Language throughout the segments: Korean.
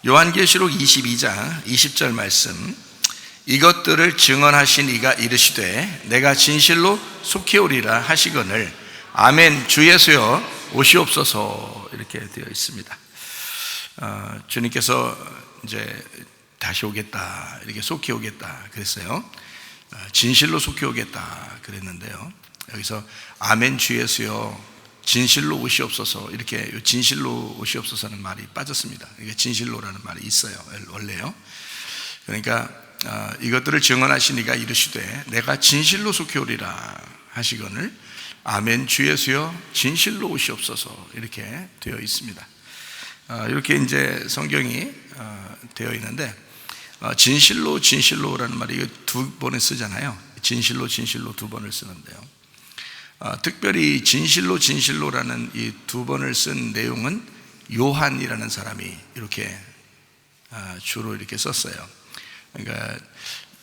요한계시록 22장 20절 말씀, 이것들을 증언하신 이가 이르시되 내가 진실로 속히 오리라 하시거늘 아멘 주 예수여 오시옵소서, 이렇게 되어 있습니다. 주님께서 이제 다시 오겠다, 이렇게 속히 오겠다 그랬어요. 진실로 속히 오겠다 그랬는데요, 여기서 아멘 주 예수여 진실로 오시옵소서, 이렇게 진실로 오시옵소서는 말이 빠졌습니다. 이게 진실로라는 말이 있어요, 원래요. 그러니까 이것들을 증언하신 이가 이르시되 내가 진실로 속히 오리라 하시거늘 아멘 주 예수여 진실로 오시옵소서, 이렇게 되어 있습니다. 이렇게 이제 성경이 되어 있는데, 진실로라는 말이 두 번을 쓰잖아요. 진실로 두 번을 쓰는데요, 특별히 진실로라는 이 두 번을 쓴 내용은 요한이라는 사람이 이렇게 주로 이렇게 썼어요. 그러니까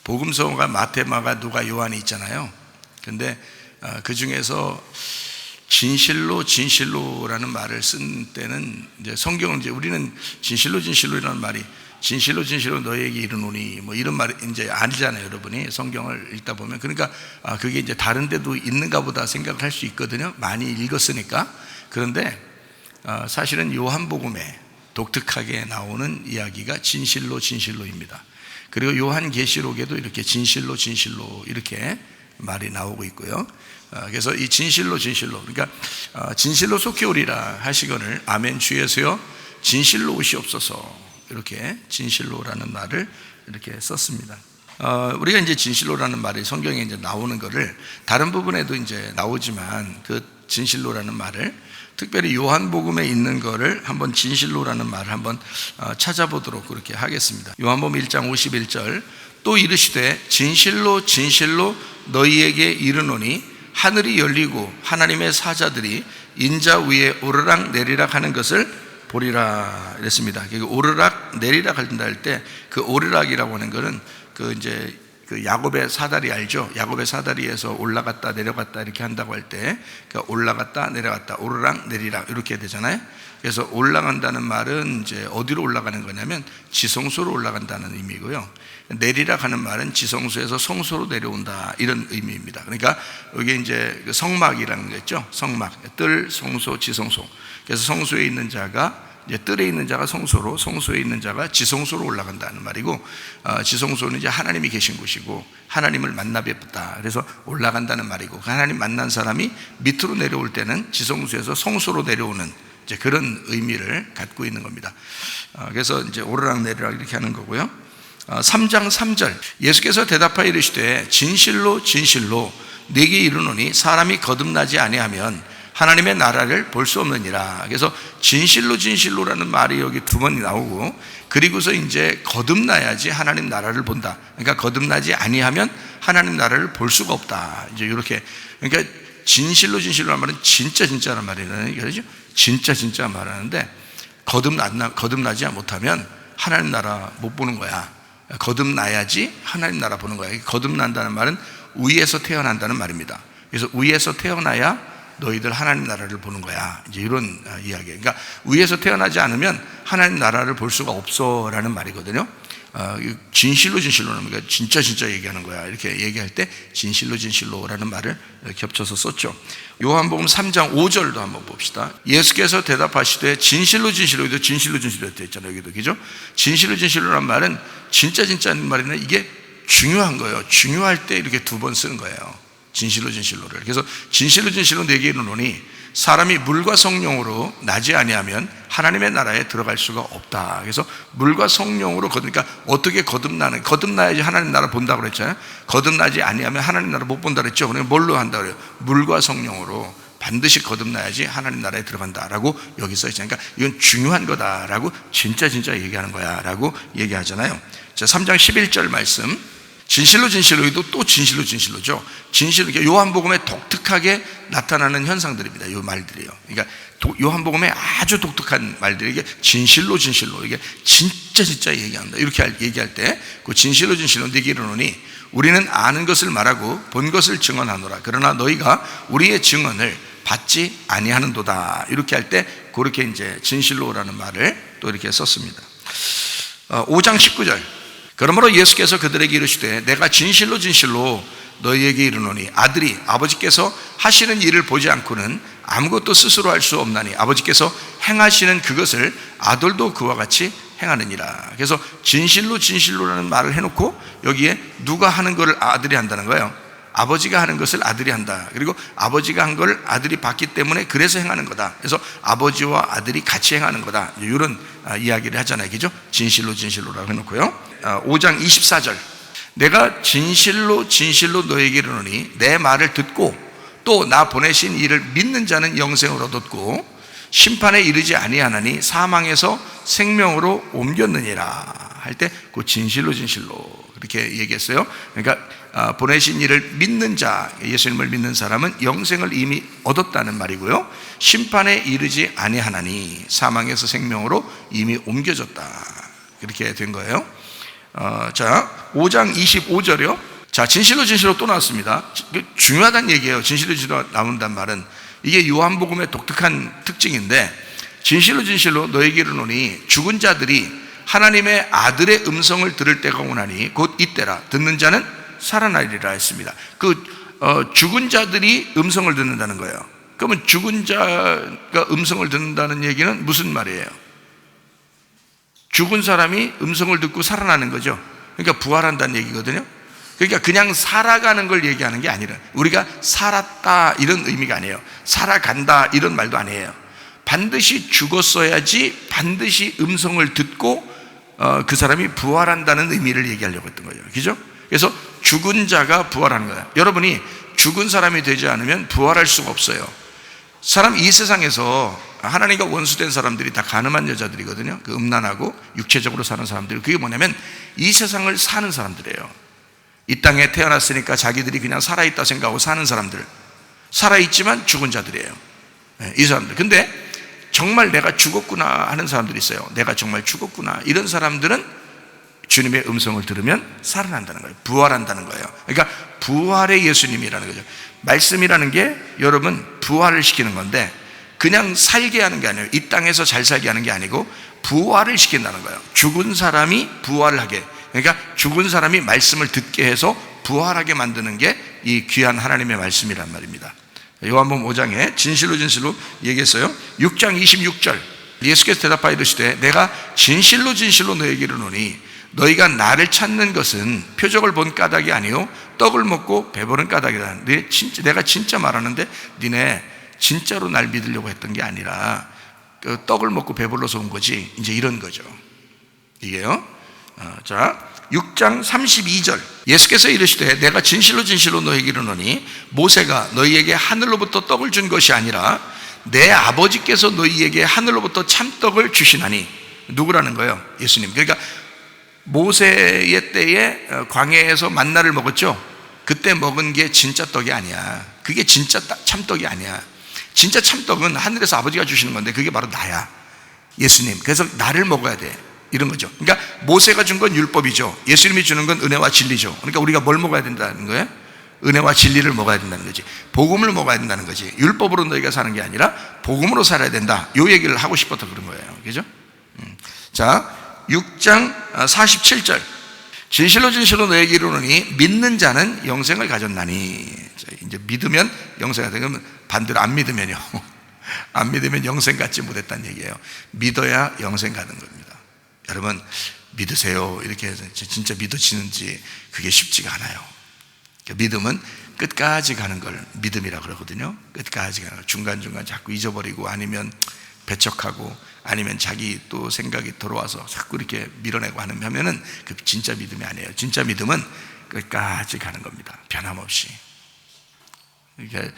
복음서가 마태, 마가, 누가, 요한이 있잖아요. 근데 그 중에서 진실로라는 말을 쓴 때는 이제 성경은 이제 우리는 진실로라는 말이 진실로 너희에게 이르노니 뭐 이런 말 이제 알잖아요, 여러분이 성경을 읽다 보면. 그러니까 그게 이제 다른 데도 있는가 보다 생각할 수 있거든요, 많이 읽었으니까. 그런데 사실은 요한복음에 독특하게 나오는 이야기가 진실로입니다. 그리고 요한계시록에도 이렇게 진실로 이렇게 말이 나오고 있고요. 그래서 이 진실로 그러니까 진실로 속히 오리라 하시거늘 아멘 주 예수여 진실로 오시옵소서, 이렇게 진실로라는 말을 이렇게 썼습니다. 우리가 이제 진실로라는 말이 성경에 이제 나오는 거를 다른 부분에도 이제 나오지만, 그 진실로라는 말을 특별히 요한복음에 있는 거를 한번 진실로라는 말을 한번 찾아보도록 그렇게 하겠습니다. 요한복음 1장 51절, 또 이르시되 진실로 너희에게 이르노니 하늘이 열리고 하나님의 사자들이 인자 위에 오르락 내리락 하는 것을 보리라 이랬습니다. 오르락 내리락 한다 할 때 그 오르락이라고 하는 것은 그 이제 그 야곱의 사다리 알죠? 야곱의 사다리에서 올라갔다 내려갔다 이렇게 한다고 할 때 올라갔다 내려갔다 오르락 내리락 이렇게 되잖아요. 그래서 올라간다는 말은 이제 어디로 올라가는 거냐면 지성소로 올라간다는 의미고요, 내리락 하는 말은 지성소에서 성소로 내려온다, 이런 의미입니다. 그러니까 이게 이제 성막이라는 거죠. 성막, 뜰, 성소, 지성소. 그래서 성소에 있는 자가 이제 뜰에 있는 자가 성소로, 성소에 있는 자가 지성소로 올라간다는 말이고, 지성소는 이제 하나님이 계신 곳이고 하나님을 만나 뵙다, 그래서 올라간다는 말이고, 하나님 만난 사람이 밑으로 내려올 때는 지성소에서 성소로 내려오는 이제 그런 의미를 갖고 있는 겁니다. 그래서 이제 오르락 내리락 이렇게 하는 거고요. 3장 3절, 예수께서 대답하여 이르시되 진실로 네게 이르노니 사람이 거듭나지 아니하면 하나님의 나라를 볼 수 없느니라. 그래서 진실로라는 말이 여기 두 번이 나오고, 그리고서 이제 거듭나야지 하나님 나라를 본다. 그러니까 거듭나지 아니하면 하나님 나라를 볼 수가 없다, 이제 이렇게. 그러니까 진실로라는 말은 진짜라는 말이에요. 그렇죠? 진짜 말하는데, 거듭나지 못하면 하나님 나라 못 보는 거야. 거듭나야지 하나님 나라 보는 거야. 거듭난다는 말은 위에서 태어난다는 말입니다. 그래서 위에서 태어나야 너희들 하나님 나라를 보는 거야, 이제 이런 이야기예요. 그러니까 위에서 태어나지 않으면 하나님 나라를 볼 수가 없어라는 말이거든요. 진실로라는 거, 진짜 얘기하는 거야, 이렇게 얘기할 때 진실로라는 말을 겹쳐서 썼죠. 요한복음 3장 5절도 한번 봅시다. 예수께서 대답하시되 진실로 여기도 진실로 되어 있잖아요, 여기도. 그죠? 진실로라는 말은 진짜는 말이는 이게 중요한 거예요. 중요할 때 이렇게 두 번 쓰는 거예요, 진실로를. 그래서 진실로 네게 이르노니 사람이 물과 성령으로 나지 아니하면 하나님의 나라에 들어갈 수가 없다. 그래서 물과 성령으로 그러니까 어떻게 거듭나야지 하나님 나라 본다고 그랬잖아요. 거듭나지 아니하면 하나님 나라 못 본다 그랬죠. 그러니까 뭘로 한다 그래요? 물과 성령으로 반드시 거듭나야지 하나님 나라에 들어간다라고 여기 써 있잖아요. 그러니까 이건 중요한 거다라고 진짜 얘기하는 거야라고 얘기하잖아요. 자, 3장 11절 말씀, 진실로 여기도 또 진실로죠. 요한복음에 독특하게 나타나는 현상들입니다, 요 말들이요. 그러니까 요한복음에 아주 독특한 말들이, 이게 진실로 이게 진짜 얘기한다, 이렇게 얘기할 때 그 진실로 네게 이르노니 우리는 아는 것을 말하고 본 것을 증언하노라. 그러나 너희가 우리의 증언을 받지 아니하는도다. 이렇게 할 때 그렇게 이제 진실로라는 말을 또 이렇게 썼습니다. 5장 19절. 그러므로 예수께서 그들에게 이르시되 내가 진실로 진실로 너희에게 이르노니 아들이 아버지께서 하시는 일을 보지 않고는 아무것도 스스로 할 수 없나니 아버지께서 행하시는 그것을 아들도 그와 같이 행하느니라. 그래서 진실로 진실로라는 말을 해놓고 여기에 누가 하는 것을 아들이 한다는 거예요. 아버지가 하는 것을 아들이 한다. 그리고 아버지가 한 걸 아들이 봤기 때문에 그래서 행하는 거다. 그래서 아버지와 아들이 같이 행하는 거다. 이런 이야기를 하잖아요. 그죠? 진실로 진실로라고 해놓고요. 5장 24절. 내가 진실로 진실로 너에게 이르노니 내 말을 듣고 또 나 보내신 이를 믿는 자는 영생을 얻었고 심판에 이르지 아니하나니 사망에서 생명으로 옮겼느니라 할 때 그 진실로 진실로 그렇게 얘기했어요. 그러니까 보내신 이를 믿는 자, 예수님을 믿는 사람은 영생을 이미 얻었다는 말이고요. 심판에 이르지 아니하나니 사망에서 생명으로 이미 옮겨졌다. 그렇게 된 거예요. 자, 5장 25절이요. 자, 진실로 진실로 또 나왔습니다. 중요하다는 얘기예요. 진실로 진실로 나온다는 말은 이게 요한복음의 독특한 특징인데 진실로 진실로 너에게 이르노니 죽은 자들이 하나님의 아들의 음성을 들을 때가 오나니 곧 이때라. 듣는 자는 살아나리라 했습니다. 죽은 자들이 음성을 듣는다는 거예요. 그러면 죽은 자가 음성을 듣는다는 얘기는 무슨 말이에요? 죽은 사람이 음성을 듣고 살아나는 거죠. 그러니까 부활한다는 얘기거든요. 그러니까 그냥 살아가는 걸 얘기하는 게 아니라 우리가 살았다 이런 의미가 아니에요. 살아간다 이런 말도 아니에요. 반드시 죽었어야지 반드시 음성을 듣고 그 사람이 부활한다는 의미를 얘기하려고 했던 거예요. 그죠? 그래서 죽은 자가 부활하는 거예요. 여러분이 죽은 사람이 되지 않으면 부활할 수가 없어요. 이 세상에서 하나님과 원수된 사람들이 다 가늠한 여자들이거든요. 그 음란하고 육체적으로 사는 사람들. 그게 뭐냐면 이 세상을 사는 사람들이에요. 이 땅에 태어났으니까 자기들이 그냥 살아있다 생각하고 사는 사람들. 살아있지만 죽은 자들이에요. 이 사람들. 근데 정말 내가 죽었구나 하는 사람들이 있어요. 내가 정말 죽었구나. 이런 사람들은 주님의 음성을 들으면 살아난다는 거예요. 부활한다는 거예요. 그러니까 부활의 예수님이라는 거죠. 말씀이라는 게 여러분 부활을 시키는 건데 그냥 살게 하는 게 아니에요. 이 땅에서 잘 살게 하는 게 아니고 부활을 시킨다는 거예요. 죽은 사람이 부활을 하게. 그러니까 죽은 사람이 말씀을 듣게 해서 부활하게 만드는 게 이 귀한 하나님의 말씀이란 말입니다. 요한복음 5장에 진실로 진실로 얘기했어요. 6장 26절 예수께서 대답하여 이르시되 내가 진실로 진실로 너에게 이르노니 너희가 나를 찾는 것은 표적을 본 까닭이 아니요 떡을 먹고 배부른 까닭이라. 내가 진짜 말하는데 니네 진짜로 날 믿으려고 했던 게 아니라 떡을 먹고 배불러서 온 거지. 이제 이런 거죠. 이게요. 자, 6장 32절 예수께서 이르시되 내가 진실로 진실로 너에게 이르노니 모세가 너희에게 하늘로부터 떡을 준 것이 아니라 내 아버지께서 너희에게 하늘로부터 참떡을 주시나니. 누구라는 거예요? 예수님. 그러니까 모세의 때에 광야에서 만나를 먹었죠. 그때 먹은 게 진짜 떡이 아니야. 그게 진짜 참떡이 아니야. 진짜 참떡은 하늘에서 아버지가 주시는 건데 그게 바로 나야. 예수님. 그래서 나를 먹어야 돼. 이런 거죠. 그러니까 모세가 준 건 율법이죠. 예수님이 주는 건 은혜와 진리죠. 그러니까 우리가 뭘 먹어야 된다는 거예요? 은혜와 진리를 먹어야 된다는 거지. 복음을 먹어야 된다는 거지. 율법으로 너희가 사는 게 아니라 복음으로 살아야 된다. 이 얘기를 하고 싶어서 그런 거예요. 그죠? 자, 6장 47절 진실로 진실로 너에게 이르노니 믿는 자는 영생을 가졌나니. 자, 이제 믿으면 영생이 되면 반대로 안 믿으면요. 안 믿으면 영생 갖지 못했다는 얘기예요. 믿어야 영생 가는 겁니다. 여러분 믿으세요 이렇게 해서 진짜 믿어지는지 그게 쉽지가 않아요. 믿음은 끝까지 가는 걸 믿음이라고 그러거든요. 끝까지 가는 걸. 중간중간 자꾸 잊어버리고 아니면 배척하고 아니면 자기 또 생각이 들어와서 자꾸 이렇게 밀어내고 하면은 그 진짜 믿음이 아니에요. 진짜 믿음은 끝까지 가는 겁니다. 변함없이. 이렇게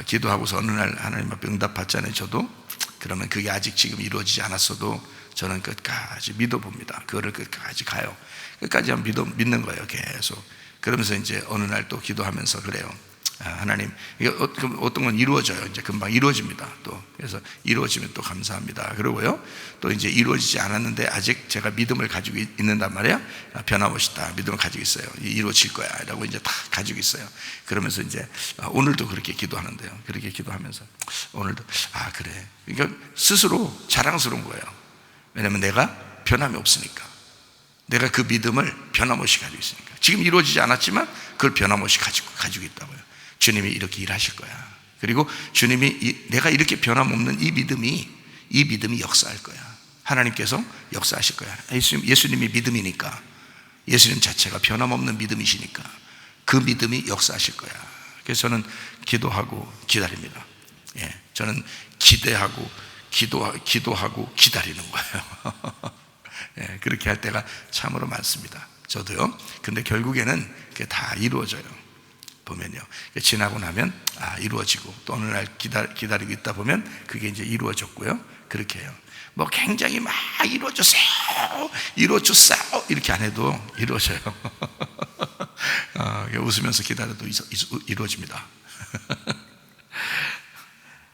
기도하고서 어느 날 하나님 앞에 응답받잖아요. 저도. 그러면 그게 아직 지금 이루어지지 않았어도 저는 끝까지 믿어봅니다. 그거를 끝까지 가요. 끝까지 믿는 거예요. 계속. 그러면서 이제 어느 날 또 기도하면서 그래요. 하나님, 이게 어떤 건 이루어져요. 이제 금방 이루어집니다. 또 그래서 이루어지면 또 감사합니다. 그러고요. 또 이제 이루어지지 않았는데 아직 제가 믿음을 가지고 있는단 말이에요. 변함없이다. 믿음을 가지고 있어요. 이루어질 거야라고 이제 다 가지고 있어요. 그러면서 이제 오늘도 그렇게 기도하는데요. 그렇게 기도하면서 오늘도 그래. 그러니까 스스로 자랑스러운 거예요. 왜냐하면 내가 변함이 없으니까. 내가 그 믿음을 변함없이 가지고 있으니까. 지금 이루어지지 않았지만 그걸 변함없이 가지고 있다고요. 주님이 이렇게 일하실 거야. 그리고 주님이 내가 이렇게 변함없는 이 믿음이 역사할 거야. 하나님께서 역사하실 거야. 예수님이 믿음이니까, 예수님 자체가 변함없는 믿음이시니까 그 믿음이 역사하실 거야. 그래서 저는 기도하고 기다립니다. 저는 기대하고 기도하고 기다리는 거예요. 그렇게 할 때가 참으로 많습니다. 저도요. 근데 결국에는 그게 다 이루어져요. 보면요. 지나고 나면 이루어지고, 또 어느 날 기다리고 있다 보면 그게 이제 이루어졌고요. 그렇게 해요. 뭐 굉장히 막 이루어졌어요 이렇게 안 해도 이루어져요. 웃으면서 기다려도 이루어집니다.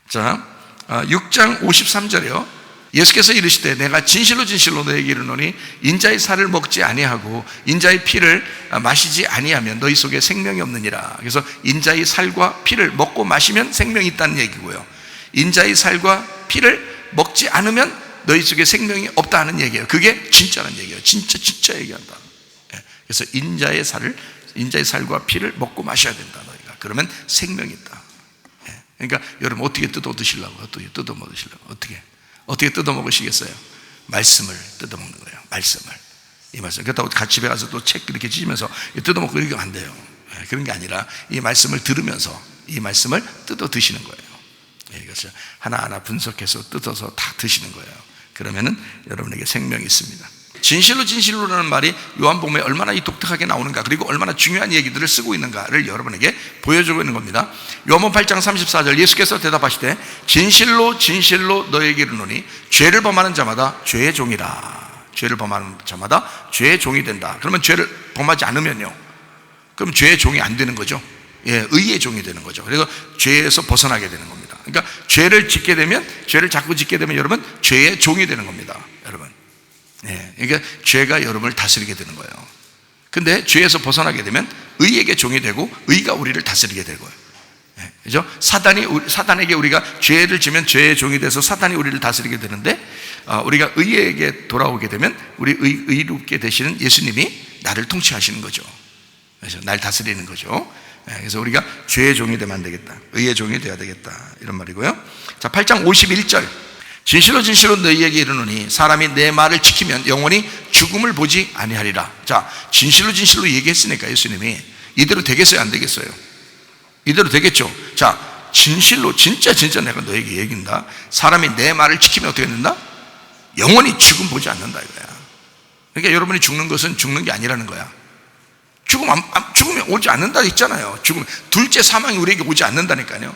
자, 6장 53절에요. 예수께서 이르시되 내가 진실로 진실로 너에게 이르노니 인자의 살을 먹지 아니하고 인자의 피를 마시지 아니하면 너희 속에 생명이 없느니라. 그래서 인자의 살과 피를 먹고 마시면 생명이 있다는 얘기고요, 인자의 살과 피를 먹지 않으면 너희 속에 생명이 없다는 얘기예요. 그게 진짜라는 얘기예요. 진짜 얘기한다. 그래서 인자의 살과 피를 먹고 마셔야 된다 너희가. 그러면 생명이 있다. 그러니까 여러분 어떻게 뜯어 드시려고? 어떻게 뜯어 먹으시려고? 어떻게 뜯어 먹으시겠어요? 말씀을 뜯어 먹는 거예요. 이 말씀. 그렇다고 집에 가서 또 책 이렇게 찢으면서 뜯어 먹고 이렇게 안 돼요. 그런 게 아니라 이 말씀을 들으면서 이 말씀을 뜯어 드시는 거예요. 이것을 하나하나 분석해서 뜯어서 다 드시는 거예요. 그러면은 여러분에게 생명이 있습니다. 진실로라는 말이 요한복음에 얼마나 독특하게 나오는가, 그리고 얼마나 중요한 얘기들을 쓰고 있는가를 여러분에게 보여주고 있는 겁니다. 요한복음 8장 34절, 예수께서 대답하시되 진실로 너에게 이르노니 죄를 범하는 자마다 죄의 종이라. 죄를 범하는 자마다 죄의 종이 된다. 그러면 죄를 범하지 않으면요, 그럼 죄의 종이 안 되는 거죠. 의의 종이 되는 거죠. 그래서 죄에서 벗어나게 되는 겁니다. 그러니까 죄를 자꾸 짓게 되면 여러분 죄의 종이 되는 겁니다. 여러분. 그러니까 죄가 여러분을 다스리게 되는 거예요. 근데 죄에서 벗어나게 되면 의에게 종이 되고 의가 우리를 다스리게 되고요. 그죠? 사단에게 우리가 죄를 지면 죄의 종이 돼서 사단이 우리를 다스리게 되는데, 우리가 의에게 돌아오게 되면 우리 의롭게 되시는 예수님이 나를 통치하시는 거죠. 그래서 날 다스리는 거죠. 그래서 우리가 죄의 종이 되면 안 되겠다, 의의 종이 되어야 되겠다, 이런 말이고요. 자, 8장 51절, 진실로 너희에게 이르노니 사람이 내 말을 지키면 영원히 죽음을 보지 아니하리라. 자, 진실로 얘기했으니까 예수님이 이대로 되겠어요, 안 되겠어요? 이대로 되겠죠. 자, 진짜 내가 너에게 얘기한다. 사람이 내 말을 지키면 어떻게 된다? 영원히 죽음 보지 않는다 이거야. 그러니까 여러분이 죽는 것은 죽는 게 아니라는 거야. 죽으면 오지 않는다 했잖아요. 둘째 사망이 우리에게 오지 않는다니까요.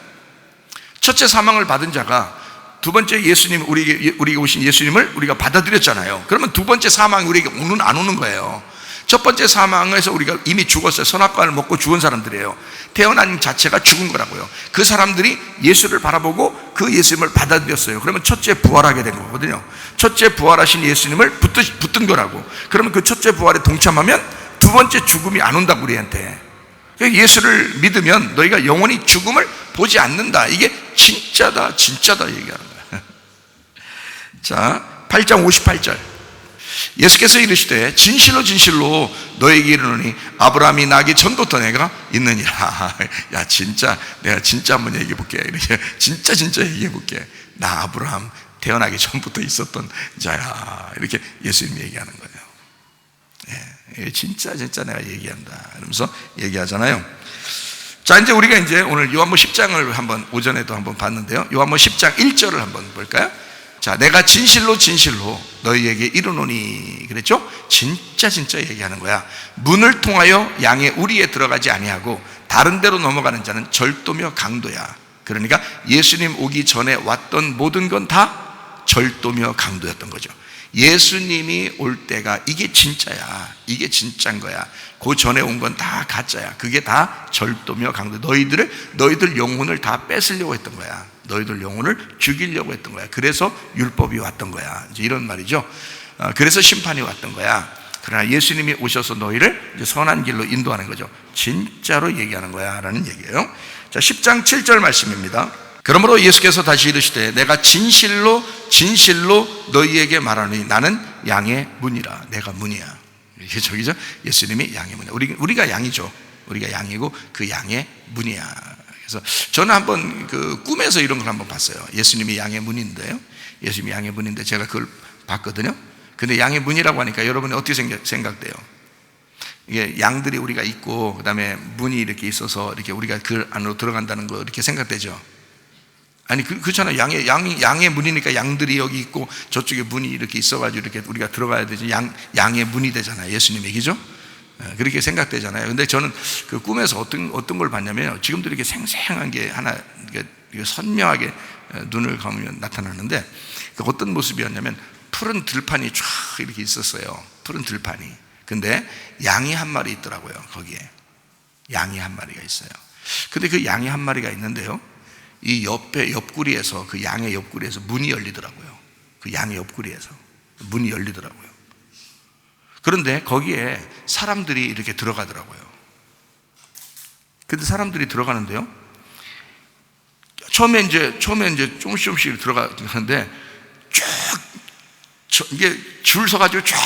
첫째 사망을 받은 자가 두 번째 예수님, 우리에게 오신 예수님을 우리가 받아들였잖아요. 그러면 두 번째 사망이 우리에게 안 오는 거예요. 첫 번째 사망에서 우리가 이미 죽었어요. 선악과를 먹고 죽은 사람들이에요. 태어난 자체가 죽은 거라고요. 그 사람들이 예수를 바라보고 그 예수님을 받아들였어요. 그러면 첫째 부활하게 된 거거든요. 첫째 부활하신 예수님을 붙든 거라고. 그러면 그 첫째 부활에 동참하면 두 번째 죽음이 안 온다고 우리한테. 예수를 믿으면 너희가 영원히 죽음을 보지 않는다. 이게 진짜다 얘기하는 거야. 자, 8장 58절, 예수께서 이르시되 진실로 너에게 이르노니 아브라함이 나기 전부터 내가 있느니라. 야, 내가 진짜 한번 얘기해 볼게. 이렇게 진짜 얘기해 볼게. 나 아브라함 태어나기 전부터 있었던 자야. 이렇게 예수님이 얘기하는 거예요. 진짜 내가 얘기한다 이러면서 얘기하잖아요. 자, 이제 우리가 오늘 요한복음 10장을 한번 오전에도 한번 봤는데요. 요한복음 10장 1절을 한번 볼까요? 자, 내가 진실로 너희에게 이르노니 그랬죠? 진짜 얘기하는 거야. 문을 통하여 양의 우리에 들어가지 아니하고 다른 데로 넘어가는 자는 절도며 강도야. 그러니까 예수님 오기 전에 왔던 모든 건 다 절도며 강도였던 거죠. 예수님이 올 때가 이게 진짜야. 이게 진짜인 거야. 그 전에 온 건 다 가짜야. 그게 다 절도며 강도. 너희들 영혼을 다 뺏으려고 했던 거야. 너희들 영혼을 죽이려고 했던 거야. 그래서 율법이 왔던 거야. 이제 이런 말이죠. 그래서 심판이 왔던 거야. 그러나 예수님이 오셔서 너희를 이제 선한 길로 인도하는 거죠. 진짜로 얘기하는 거야 라는 얘기예요. 자, 10장 7절 말씀입니다. 그러므로 예수께서 다시 이르시되 내가 진실로 너희에게 말하노니 나는 양의 문이라. 내가 문이야. 저기죠? 예수님이 양의 문이야. 우리가 양이죠. 우리가 양이고 그 양의 문이야. 그래서 저는 한번 그 꿈에서 이런 걸 한번 봤어요. 예수님이 양의 문인데요. 예수님이 양의 문인데 제가 그걸 봤거든요. 근데 양의 문이라고 하니까 여러분이 어떻게 생각돼요? 이게 양들이 우리가 있고 그다음에 문이 이렇게 있어서 이렇게 우리가 그 안으로 들어간다는 거 이렇게 생각되죠? 아니 그렇잖아요. 양의 문이니까 양들이 여기 있고 저쪽에 문이 이렇게 있어가지고 이렇게 우리가 들어가야 되죠. 양의 문이 되잖아요. 예수님 얘기죠. 그렇게 생각되잖아요. 근데 저는 그 꿈에서 어떤 걸 봤냐면 지금도 이렇게 생생한 게 하나 이게 선명하게 눈을 감으면 나타나는데 어떤 모습이었냐면 푸른 들판이 쫙 이렇게 있었어요. 푸른 들판이. 근데 양이 한 마리 있더라고요. 거기에 양이 한 마리가 있어요. 근데 그 양이 한 마리가 있는데요, 이 옆구리에서 그 양의 옆구리에서 문이 열리더라고요. 그 양의 옆구리에서 문이 열리더라고요. 그런데 거기에 사람들이 이렇게 들어가더라고요. 근데 사람들이 들어가는데요, 처음에 이제 조금씩 들어가는데 이게 줄 서가지고 쫙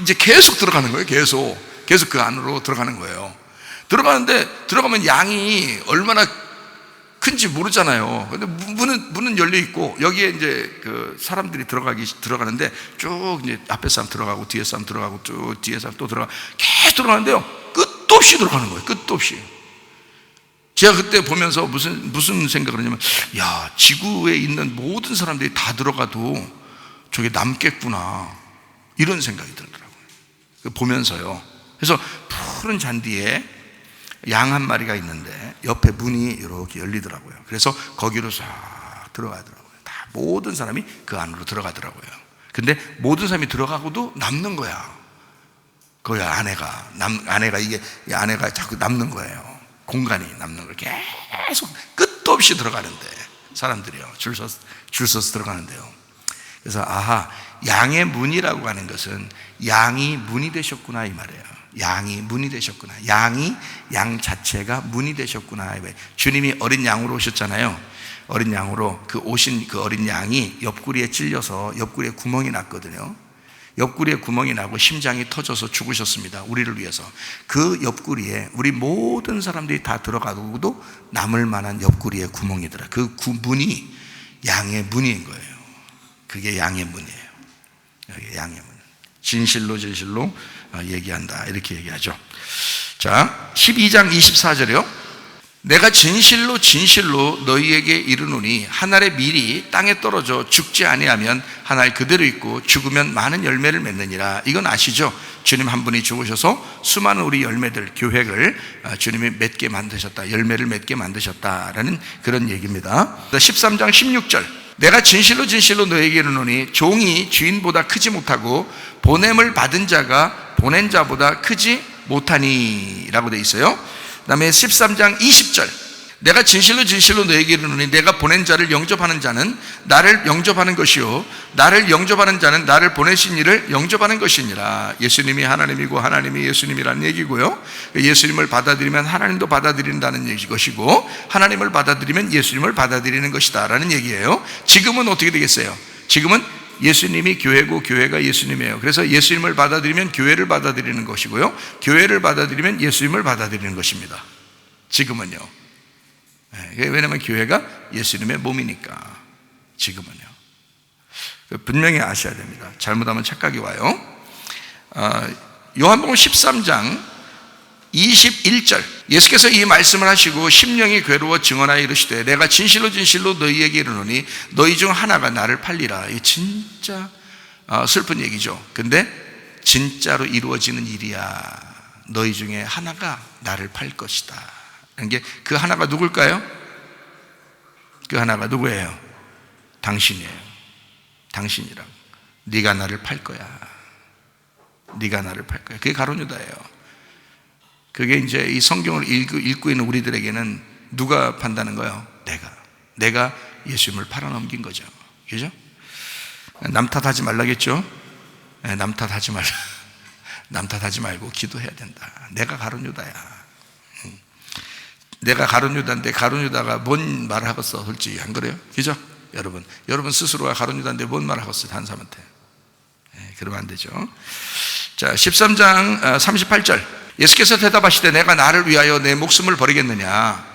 이제 계속 들어가는 거예요. 계속 그 안으로 들어가는 거예요. 들어가면 양이 얼마나 큰지 모르잖아요. 근데 문은 열려 있고 여기에 이제 그 사람들이 들어가는데 쭉 이제 앞에 사람 들어가고 뒤에 사람 들어가고 쭉 뒤에 사람 또 들어가 계속 들어가는데요, 끝도 없이 들어가는 거예요. 끝도 없이. 제가 그때 보면서 무슨 생각을 하냐면, 야, 지구에 있는 모든 사람들이 다 들어가도 저게 남겠구나, 이런 생각이 들더라고요. 보면서요. 그래서 푸른 잔디에 양 한 마리가 있는데 옆에 문이 이렇게 열리더라고요. 그래서 거기로 싹 들어가더라고요. 다 모든 사람이 그 안으로 들어가더라고요. 근데 모든 사람이 들어가고도 남는 거야. 거기 아내가 이게 아내가 자꾸 남는 거예요. 공간이 남는 걸 계속 끝도 없이 들어가는데 사람들이요, 줄 서서 들어가는데요. 그래서 양의 문이라고 하는 것은 양이 문이 되셨구나, 이 말이에요. 양이 문이 되셨구나. 양 자체가 문이 되셨구나. 주님이 어린 양으로 오셨잖아요. 어린 양으로 오신 그 어린 양이 옆구리에 찔려서 옆구리에 구멍이 났거든요. 옆구리에 구멍이 나고 심장이 터져서 죽으셨습니다. 우리를 위해서. 그 옆구리에 우리 모든 사람들이 다 들어가고도 남을 만한 옆구리에 구멍이더라. 그 문이 양의 문인 거예요. 그게 양의 문이에요. 여기 양의 문. 진실로 얘기한다, 이렇게 얘기하죠. 자, 12장 24절이요. 내가 진실로 너희에게 이르노니 한 알의 밀이 땅에 떨어져 죽지 아니하면 한 알 그대로 있고 죽으면 많은 열매를 맺느니라. 이건 아시죠? 주님 한 분이 죽으셔서 수많은 우리 열매들, 교회를 주님이 맺게 만드셨다, 열매를 맺게 만드셨다라는 그런 얘기입니다. 13장 16절. 내가 진실로 너희에게 이르노니 종이 주인보다 크지 못하고 보냄을 받은 자가 보낸 자보다 크지 못하니 라고 되어 있어요. 그 다음에 13장 20절. 내가 진실로 너희에게 이르노니 내가 보낸 자를 영접하는 자는 나를 영접하는 것이요 나를 영접하는 자는 나를 보내신 이를 영접하는 것이니라. 예수님이 하나님이고 하나님이 예수님이라는 얘기고요, 예수님을 받아들이면 하나님도 받아들인다는 것이고 하나님을 받아들이면 예수님을 받아들이는 것이다 라는 얘기예요. 지금은 어떻게 되겠어요? 지금은 예수님이 교회고 교회가 예수님이에요. 그래서 예수님을 받아들이면 교회를 받아들이는 것이고요, 교회를 받아들이면 예수님을 받아들이는 것입니다. 지금은요. 왜냐하면 교회가 예수님의 몸이니까. 지금은요. 분명히 아셔야 됩니다. 잘못하면 착각이 와요. 요한복음 13장 21절. 예수께서 이 말씀을 하시고 심령이 괴로워 증언하여 이르시되 내가 진실로 너희에게 이르노니 너희 중 하나가 나를 팔리라. 이게 진짜 슬픈 얘기죠. 근데 진짜로 이루어지는 일이야. 너희 중에 하나가 나를 팔 것이다. 이게 그 하나가 누굴까요? 그 하나가 누구예요? 당신이에요. 당신이라고. 네가 나를 팔 거야. 네가 나를 팔 거야. 그게 가룟 유다예요. 그게 이제 이 성경을 읽고 있는 우리들에게는 누가 판다는 거예요? 내가 예수님을 팔아넘긴 거죠. 그죠? 남 탓하지 말라겠죠? 남 탓하지 말고 기도해야 된다. 내가 가룟 유다야. 내가 가룟 유다인데 가룟 유다가 뭔 말을 하겠어? 솔직히 안 그래요? 그죠? 여러분 스스로가 가룟 유다인데 뭔 말을 하겠어요? 다른 사람한테. 그러면 안 되죠. 자, 13장 38절. 예수께서 대답하시되 내가 나를 위하여 내 목숨을 버리겠느냐?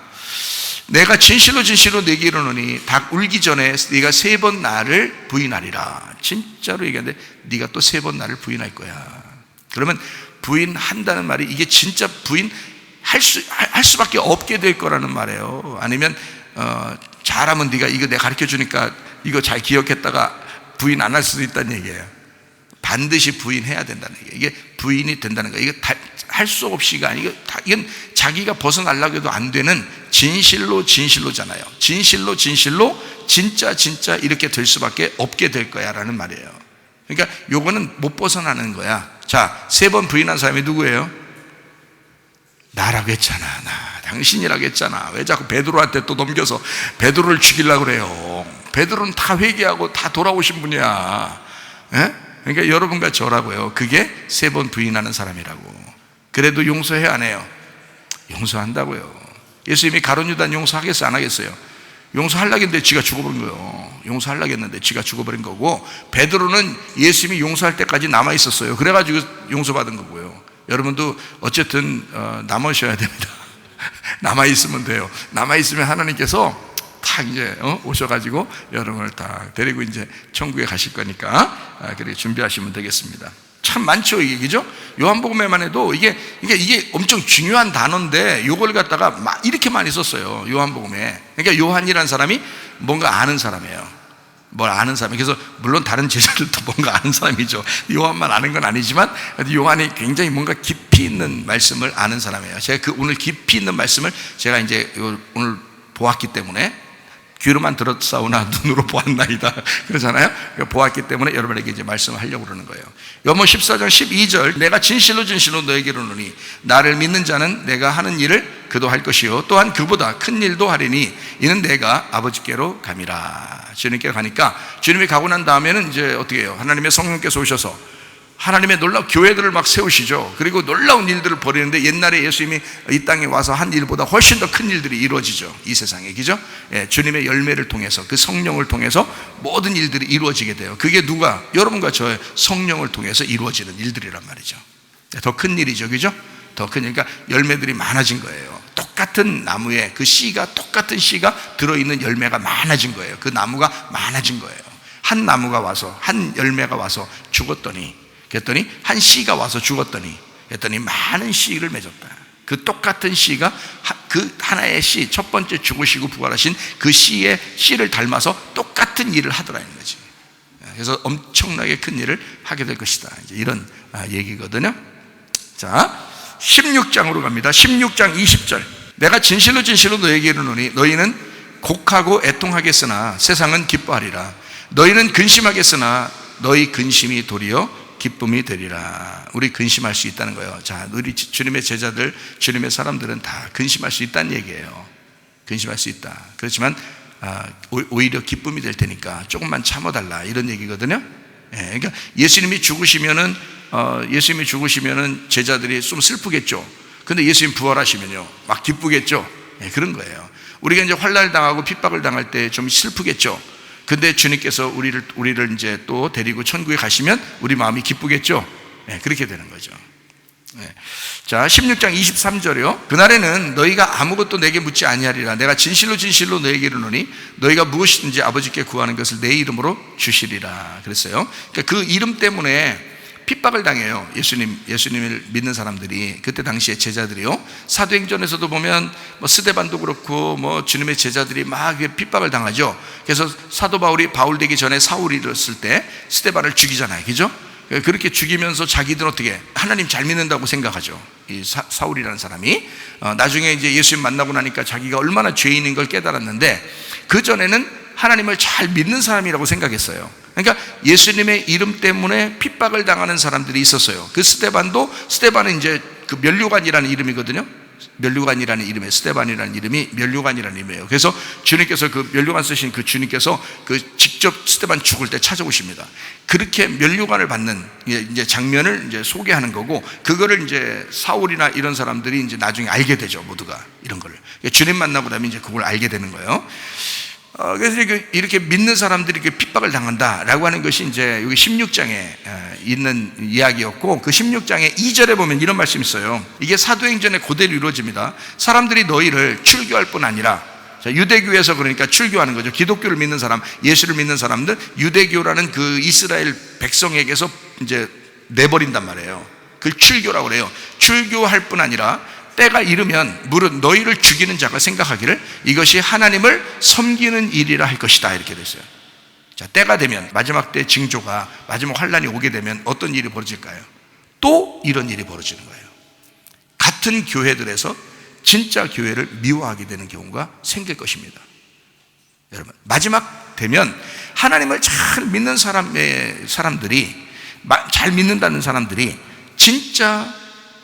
내가 진실로 진실로 네게 이르노니 닭 울기 전에 네가 3번 나를 부인하리라. 진짜로 얘기하는데 네가 또 3번 나를 부인할 거야. 그러면 부인한다는 말이 이게 진짜 부인할 수밖에 없게 될 거라는 말이에요. 아니면 잘하면 네가 이거 내가 가르쳐 주니까 이거 잘 기억했다가 부인 안 할 수도 있다는 얘기예요. 반드시 부인해야 된다는 얘기예요. 이게 부인이 된다는 거예요. 이게 할 수 없이가 아니고 이건 자기가 벗어나려고 해도 안 되는 진실로 진실로잖아요. 진실로 진실로 진짜 진짜 이렇게 될 수밖에 없게 될 거야 라는 말이에요. 그러니까 요거는 못 벗어나는 거야. 자, 3번 부인한 사람이 누구예요? 나라고 했잖아. 나 당신이라고 했잖아. 왜 자꾸 베드로한테 또 넘겨서 베드로를 죽이려고 그래요? 베드로는 다 회개하고 다 돌아오신 분이야. 에? 그러니까 여러분과 저라고요. 그게 3번 부인하는 사람이라고. 그래도 용서해 안 해요? 용서한다고요. 예수님이 가룟 유다는 용서하겠어요? 안 하겠어요? 용서하려고 했는데 지가 죽어버린 거예요. 용서하려고 했는데 지가 죽어버린 거고, 베드로는 예수님이 용서할 때까지 남아 있었어요. 그래가지고 용서받은 거고요. 여러분도 어쨌든 남으셔야 됩니다. 남아 있으면 돼요. 남아 있으면 하나님께서 다 이제 오셔가지고 여러분을 다 데리고 이제 천국에 가실 거니까 그렇게 준비하시면 되겠습니다. 참 많죠, 이게, 그죠? 요한복음에만 해도 이게 엄청 중요한 단어인데 요걸 갖다가 막 이렇게 많이 썼어요, 요한복음에. 그러니까 요한이라는 사람이 뭔가 아는 사람이에요. 뭘 아는 사람이에요. 그래서 물론 다른 제자들도 뭔가 아는 사람이죠. 요한만 아는 건 아니지만 요한이 굉장히 뭔가 깊이 있는 말씀을 아는 사람이에요. 제가 오늘 깊이 있는 말씀을 제가 이제 오늘 보았기 때문에, 귀로만 들었사오나 눈으로 보았나이다 그러잖아요. 보았기 때문에 여러분에게 이제 말씀을 하려고 그러는 거예요. 요한복음 14장 12절. 내가 진실로 진실로 너에게 이르노니 나를 믿는 자는 내가 하는 일을 그도 할 것이요 또한 그보다 큰 일도 하리니 이는 내가 아버지께로 감이라. 주님께로 가니까, 주님이 가고 난 다음에는 이제 어떻게 해요? 하나님의 성령께서 오셔서 하나님의 놀라운 교회들을 막 세우시죠. 그리고 놀라운 일들을 벌이는데, 옛날에 예수님이 이 땅에 와서 한 일보다 훨씬 더 큰 일들이 이루어지죠, 이 세상에. 그죠? 예, 주님의 열매를 통해서, 그 성령을 통해서 모든 일들이 이루어지게 돼요. 그게 누가? 여러분과 저의 성령을 통해서 이루어지는 일들이란 말이죠. 더 큰 일이죠, 그죠? 더 큰 일. 그러니까 열매들이 많아진 거예요. 똑같은 나무에 그 씨가, 똑같은 씨가 들어있는 열매가 많아진 거예요. 그 나무가 많아진 거예요. 한 나무가 와서, 한 열매가 와서 죽었더니, 그랬더니 한 씨가 와서 죽었더니, 그랬더니 많은 씨를 맺었다. 그 똑같은 씨가 그 하나의 씨, 첫 번째 죽으시고 부활하신 그 씨를 닮아서 똑같은 일을 하더라는 거지. 그래서 엄청나게 큰 일을 하게 될 것이다, 이제 이런 얘기거든요. 자, 16장으로 갑니다. 16장 20절. 내가 진실로 진실로 너에게 이르노니 너희는 곡하고 애통하겠으나 세상은 기뻐하리라. 너희는 근심하겠으나 너희 근심이 도리어 기쁨이 되리라. 우리 근심할 수 있다는 거예요. 자, 우리 주님의 제자들, 주님의 사람들은 다 근심할 수 있다는 얘기예요. 근심할 수 있다. 그렇지만 오히려 기쁨이 될 테니까 조금만 참아달라, 이런 얘기거든요. 예, 그러니까 예수님이 죽으시면은 제자들이 좀 슬프겠죠. 근데 예수님 부활하시면요, 막 기쁘겠죠. 예, 그런 거예요. 우리가 이제 환난을 당하고 핍박을 당할 때 좀 슬프겠죠. 근데 주님께서 우리를 이제 또 데리고 천국에 가시면 우리 마음이 기쁘겠죠. 네, 그렇게 되는 거죠. 네. 자, 16장 23절이요. 그날에는 너희가 아무것도 내게 묻지 아니하리라. 내가 진실로 진실로 너에게 이르노니 너희가 무엇이든지 아버지께 구하는 것을 내 이름으로 주시리라. 그랬어요. 그러니까 그 이름 때문에 핍박을 당해요. 예수님을 믿는 사람들이. 그때 당시에 제자들이요. 사도행전에서도 보면 스데반도 그렇고 주님의 제자들이 막 핍박을 당하죠. 그래서 사도 바울 되기 전에 사울이었을 때 스데반을 죽이잖아요, 그죠? 그렇게 죽이면서 자기들은 어떻게 하나님 잘 믿는다고 생각하죠. 이 사울이라는 사람이 나중에 이제 예수님 만나고 나니까 자기가 얼마나 죄인인 걸 깨달았는데, 그 전에는 하나님을 잘 믿는 사람이라고 생각했어요. 그러니까 예수님의 이름 때문에 핍박을 당하는 사람들이 있었어요. 그 스데반은 이제 그 면류관이라는 이름이거든요. 면류관이라는 이름에, 스데반이라는 이름이 면류관이라는 이름이에요. 그래서 주님께서 그 면류관 쓰신 그 주님께서 그 직접 스데반 죽을 때 찾아오십니다. 그렇게 면류관을 받는 이제 장면을 이제 소개하는 거고, 그거를 이제 사울이나 이런 사람들이 이제 나중에 알게 되죠, 모두가. 이런 거를 주님 만나고 나면 이제 그걸 알게 되는 거예요. 그래서 이렇게 믿는 사람들이 이렇게 핍박을 당한다라고 하는 것이 이제 여기 16장에 있는 이야기였고, 그 16장의 2절에 보면 이런 말씀이 있어요. 이게 사도행전에 그대로 이루어집니다. 사람들이 너희를 출교할 뿐 아니라, 자, 유대교에서 그러니까 출교하는 거죠. 기독교를 믿는 사람, 예수를 믿는 사람들, 유대교라는 그 이스라엘 백성에게서 이제 내버린단 말이에요. 그걸 출교라고 그래요. 출교할 뿐 아니라 때가 이르면 무릇 너희를 죽이는 자가 생각하기를 이것이 하나님을 섬기는 일이라 할 것이다, 이렇게 됐어요. 자, 때가 되면, 마지막 때 징조가, 마지막 환란이 오게 되면 어떤 일이 벌어질까요? 또 이런 일이 벌어지는 거예요. 같은 교회들에서 진짜 교회를 미워하게 되는 경우가 생길 것입니다. 여러분, 마지막 되면 하나님을 잘 믿는 사람들이, 잘 믿는다는 사람들이 진짜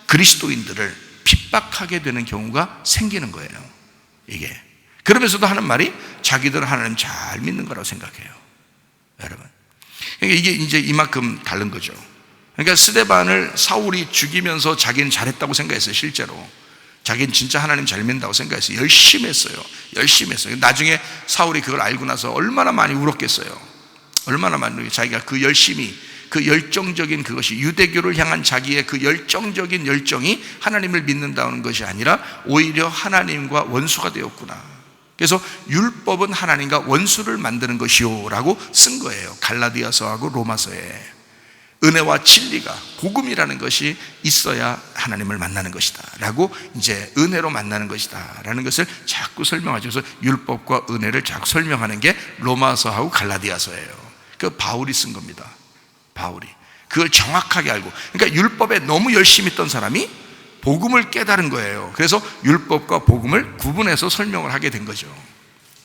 그리스도인들을 핍박하게 되는 경우가 생기는 거예요. 이게. 그러면서도 하는 말이 자기들은 하나님 잘 믿는 거라고 생각해요. 여러분, 그러니까 이게 이제 이만큼 다른 거죠. 그러니까 스데반을 사울이 죽이면서 자기는 잘했다고 생각했어요. 실제로 자기는 진짜 하나님 잘 믿는다고 생각했어요. 열심히 했어요. 나중에 사울이 그걸 알고 나서 얼마나 많이 울었겠어요. 얼마나 많이, 자기가 그 열심히, 그 열정적인 그것이, 유대교를 향한 자기의 그 열정적인 열정이 하나님을 믿는다는 것이 아니라 오히려 하나님과 원수가 되었구나. 그래서 율법은 하나님과 원수를 만드는 것이요 라고 쓴 거예요. 갈라디아서하고 로마서에. 은혜와 진리가, 복음이라는 것이 있어야 하나님을 만나는 것이다 라고, 이제 은혜로 만나는 것이다 라는 것을 자꾸 설명하죠. 그래서 율법과 은혜를 자꾸 설명하는 게 로마서하고 갈라디아서예요. 그 바울이 쓴 겁니다. 바울이 그걸 정확하게 알고, 그러니까 율법에 너무 열심히 있던 사람이 복음을 깨달은 거예요. 그래서 율법과 복음을 구분해서 설명을 하게 된 거죠.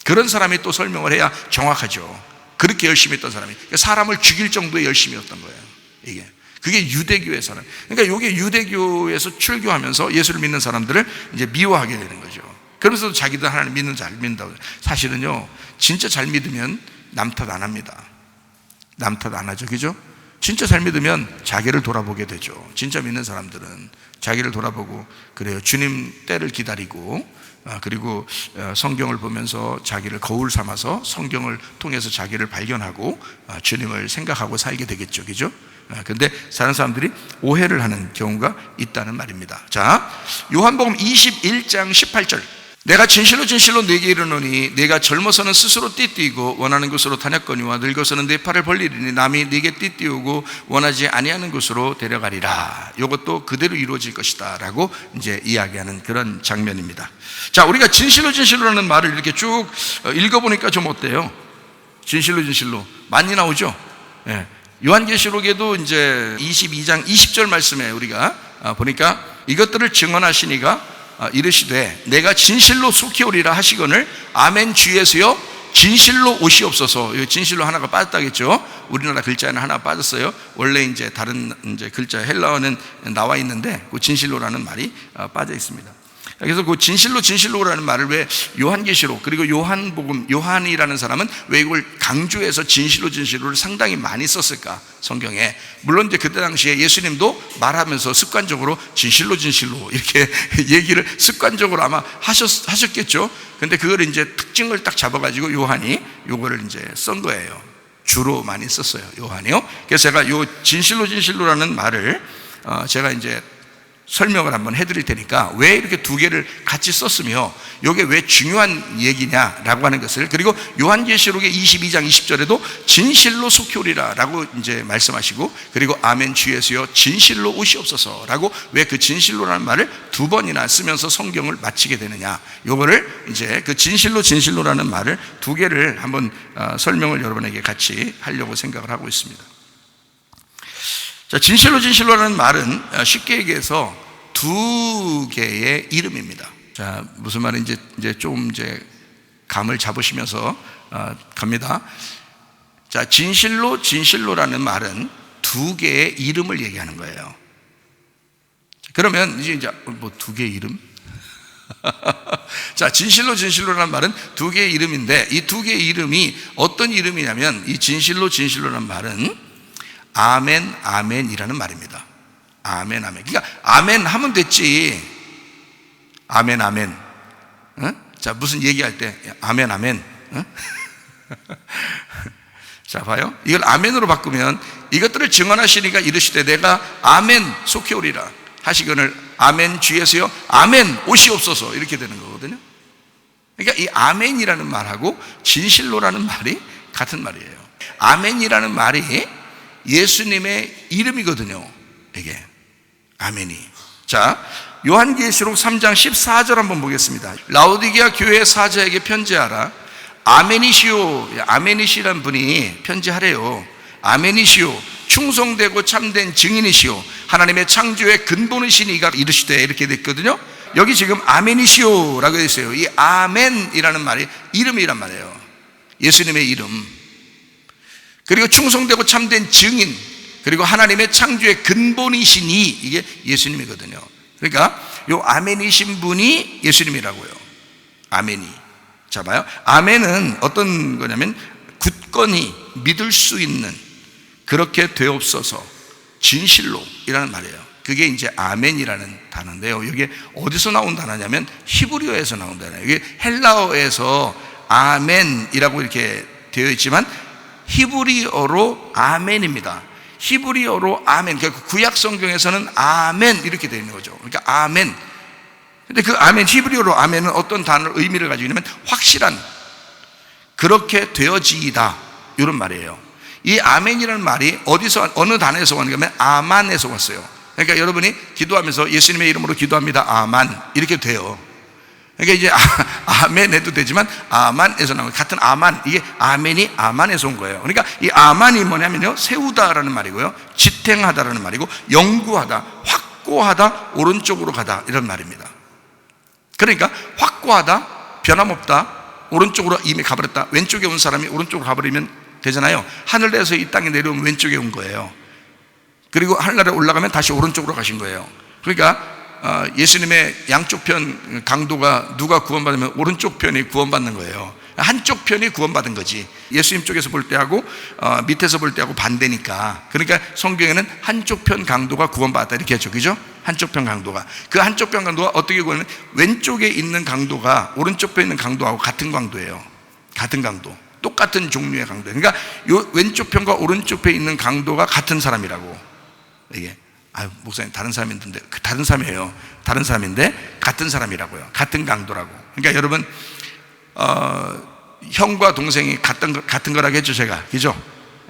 그런 사람이 또 설명을 해야 정확하죠. 그렇게 열심히 했던 사람이, 사람을 죽일 정도의 열심이었던 거예요. 그게 유대교의 사람. 그러니까 이게 유대교에서 출교하면서 예수를 믿는 사람들을 이제 미워하게 되는 거죠. 그러면서도 자기들 하나님 믿는 잘 믿는다고. 사실은요, 진짜 잘 믿으면 남 탓 안 합니다. 남 탓 안 하죠, 그죠? 진짜 잘 믿으면 자기를 돌아보게 되죠. 진짜 믿는 사람들은 자기를 돌아보고 그래요. 주님 때를 기다리고, 그리고 성경을 보면서 자기를 거울 삼아서 성경을 통해서 자기를 발견하고 주님을 생각하고 살게 되겠죠, 그죠? 근데 다른 사람들이 오해를 하는 경우가 있다는 말입니다. 자, 요한복음 21장 18절. 내가 진실로 진실로 네게 이르노니 네가 젊어서는 스스로 띠띠고 원하는 곳으로 다녔거니와 늙어서는 네 팔을 벌리리니 남이 네게 띠띠우고 원하지 아니하는 곳으로 데려가리라. 이것도 그대로 이루어질 것이다 라고 이제 이야기하는 그런 장면입니다. 자, 우리가 진실로 진실로라는 말을 이렇게 쭉 읽어보니까 좀 어때요? 진실로 진실로 많이 나오죠? 예. 요한계시록에도 이제 22장 20절 말씀에 우리가 보니까 이것들을 증언하시니가 이르시되 내가 진실로 속히 오리라 하시거늘 아멘 주 예수여 진실로 오시옵소서. 진실로 하나가 빠졌다겠죠. 우리나라 글자에는 하나 빠졌어요. 원래 이제 다른 이제 글자 헬라어는 나와 있는데 그 진실로라는 말이 빠져 있습니다. 그래서 그 진실로라는 말을 왜 요한계시록 그리고 요한복음, 요한이라는 사람은 왜 이걸 강조해서 진실로를 상당히 많이 썼을까? 성경에. 물론 이제 그때 당시에 예수님도 말하면서 습관적으로 진실로 이렇게 얘기를 습관적으로 아마 하셨겠죠. 근데 그걸 이제 특징을 딱 잡아가지고 요한이 요거를 이제 쓴 거예요. 주로 많이 썼어요, 요한이요. 그래서 제가 요 진실로라는 말을 제가 이제 설명을 한번 해드릴 테니까 왜 이렇게 두 개를 같이 썼으며 이게 왜 중요한 얘기냐라고 하는 것을, 그리고 요한계시록의 22장 20절에도 진실로 속히 오리라 라고 이제 말씀하시고, 그리고 아멘 주 예수여 진실로 오시옵소서 라고 왜 그 진실로라는 말을 두 번이나 쓰면서 성경을 마치게 되느냐, 요거를 이제 그 진실로라는 말을 두 개를 한번 설명을 여러분에게 같이 하려고 생각을 하고 있습니다. 자, 진실로라는 말은 쉽게 얘기해서 두 개의 이름입니다. 자, 무슨 말인지 이제 좀 이제 감을 잡으시면서 갑니다. 자, 진실로라는 말은 두 개의 이름을 얘기하는 거예요. 그러면 이제 뭐 두 개의 이름? 자, 진실로라는 말은 두 개의 이름인데 이 두 개의 이름이 어떤 이름이냐면 이 진실로라는 말은 아멘이라는 말입니다. 아멘. 그러니까 아멘 하면 됐지. 아멘. 어? 자, 무슨 얘기할 때 아멘. 어? 자, 봐요. 이걸 아멘으로 바꾸면 이것들을 증언하시니까 이르시되 내가 아멘 속히 오리라 하시거늘 아멘 주에서요 아멘 오시옵소서 이렇게 되는 거거든요. 그러니까 이 아멘이라는 말하고 진실로라는 말이 같은 말이에요. 아멘이라는 말이 예수님의 이름이거든요. 이게 아멘이. 자, 요한계시록 3장 14절 한번 보겠습니다. 라오디게아 교회 사자에게 편지하라. 아멘이시오. 아멘이시란 분이 편지하래요. 아멘이시오. 충성되고 참된 증인이시오. 하나님의 창조의 근본이신 이가 이르시되 이렇게 됐거든요. 여기 지금 아멘이시오라고 되어 있어요. 이 아멘이라는 말이 이름이란 말이에요. 예수님의 이름. 그리고 충성되고 참된 증인, 그리고 하나님의 창조의 근본이시니 이게 예수님이거든요. 그러니까 이 아멘이신 분이 예수님이라고요. 아멘이. 자, 봐요. 아멘은 어떤 거냐면 굳건히 믿을 수 있는, 그렇게 되옵소서, 진실로 이라는 말이에요. 그게 이제 아멘이라는 단어인데요. 이게 어디서 나온 단어냐면 히브리어에서 나온 단어예요. 이게 헬라어에서 아멘이라고 이렇게 되어 있지만 히브리어로 아멘입니다. 히브리어로 아멘. 그러니까 구약 성경에서는 아멘 이렇게 되어 있는 거죠. 그러니까 아멘. 근데 그 아멘, 히브리어로 아멘은 어떤 단어를 의미를 가지고 있냐면 확실한, 그렇게 되어지이다 이런 말이에요. 이 아멘이라는 말이 어디서, 어느 단어에서 왔냐면 아만에서 왔어요. 그러니까 여러분이 기도하면서 예수님의 이름으로 기도합니다 아만 이렇게 돼요. 그러니까 이제 아멘 해도 되지만 아만에서 나온, 같은 아만, 이게 아멘이 아만에서 온 거예요. 그러니까 이 아만이 뭐냐면요, 세우다라는 말이고요, 지탱하다라는 말이고, 영구하다, 확고하다, 오른쪽으로 가다 이런 말입니다. 그러니까 확고하다, 변함없다, 오른쪽으로 이미 가버렸다. 왼쪽에 온 사람이 오른쪽으로 가버리면 되잖아요. 하늘에서 이 땅에 내려오면 왼쪽에 온 거예요. 그리고 하늘나라에 올라가면 다시 오른쪽으로 가신 거예요. 그러니까 예수님의 양쪽 편 강도가 누가 구원받으면 오른쪽 편이 구원받는 거예요. 한쪽 편이 구원받은 거지. 예수님 쪽에서 볼 때하고 밑에서 볼 때하고 반대니까. 그러니까 성경에는 한쪽 편 강도가 구원받았다 이렇게 했죠. 그죠? 한쪽 편 강도가. 그 한쪽 편 강도가 어떻게 구원하면 왼쪽에 있는 강도가 오른쪽 편에 있는 강도하고 같은 강도예요. 같은 강도. 똑같은 종류의 강도. 그러니까 요 왼쪽 편과 오른쪽 편에 있는 강도가 같은 사람이라고. 이게 목사님 다른 사람인데, 다른 사람이에요. 다른 사람인데 같은 사람이라고요. 같은 강도라고. 그러니까 여러분 형과 동생이 같은 거라고 했죠, 제가. 그죠?